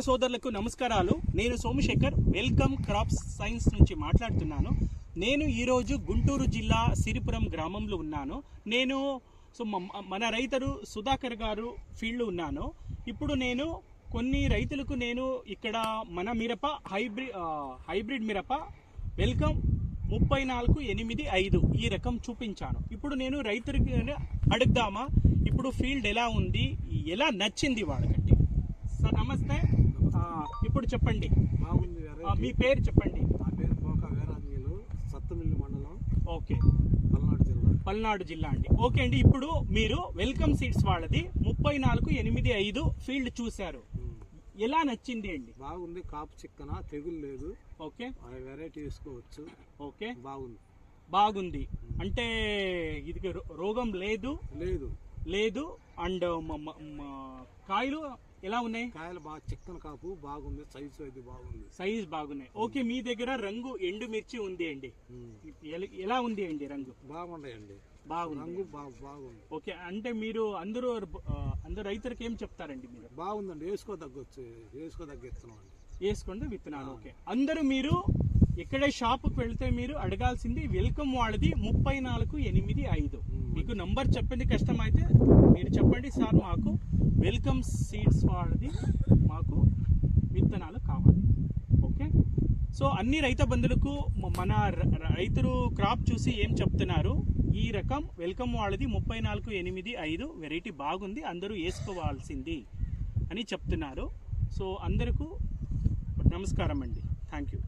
సోదరులకు నమస్కారాలు. నేను సోమశేఖర్, వెల్కమ్ క్రాప్స్ సైన్స్ నుంచి మాట్లాడుతున్నాను. నేను ఈరోజు గుంటూరు జిల్లా సిరిపురం గ్రామంలో ఉన్నాను. నేను మన రైతరు సుధాకర్ గారు ఫీల్డ్ ఉన్నాను. ఇప్పుడు నేను కొన్ని రైతులకు నేను ఇక్కడ మన మిరప హైబ్రిడ్ మిరప వెల్కమ్ 3485 ఈ రకం చూపించాను. ఇప్పుడు నేను రైతులకి అడుగుదామా ఇప్పుడు ఫీల్డ్ ఎలా ఉంది, ఎలా నచ్చింది వాళ్ళకంటే. సార్ నమస్తే. ఇప్పుడు చెప్పండి, మీ పేరు చెప్పండి. నా పేరు పోక వీరాంజనేయులు, సత్తమిల్లి మండలం, ఓకే, పల్నాడు జిల్లా అండి. ఓకే అండి, ఇప్పుడు మీరు వెల్కమ్ సీడ్స్ వాళ్ళది 3485 ఫీల్డ్ చూశారు, ఎలా నచ్చింది అండి? బాగుంది, కాపు చిక్కన, తెగులు లేదు. ఓకే, వెరైటీ వేసుకోవచ్చు. ఓకే, బాగుంది. అంటే ఇది రోగం లేదు లేదు అండ్ కాయలు ఎలా ఉన్నాయి? కాయలు బాగా చిక్కన కాపు బాగుంది, సైజ్ బాగున్నాయి. ఓకే, మీ దగ్గర రంగు ఎండు మిర్చి ఉంది అండి, ఎలా ఉంది అండి రంగు? బాగుంది. ఓకే, అంటే మీరు అందరూ రైతులకు ఏం చెప్తారండి? మీరు బాగుందండి, వేసుకోదగ్గ వేసుకోండి విత్తనాలు. ఓకే, అందరూ మీరు ఎక్కడే షాపుకి వెళ్తే మీరు అడగాల్సింది వెల్కమ్ వాళ్ళది 3485. మీకు నంబర్ చెప్పింది కష్టం అయితే మీరు చెప్పండి, సార్ మాకు వెల్కమ్ సీడ్స్ వాళ్ళది మాకు విత్తనాలు కావాలి. ఓకే, సో అన్ని రైతు బంధువులకు మన రైతులు క్రాప్ చూసి ఏం చెప్తున్నారు, ఈ రకం వెల్కమ్ వాళ్ళది 3485 వెరైటీ బాగుంది, అందరూ వేసుకోవాల్సింది అని చెప్తున్నారు. సో అందరికీ నమస్కారం అండి, థ్యాంక్ యూ.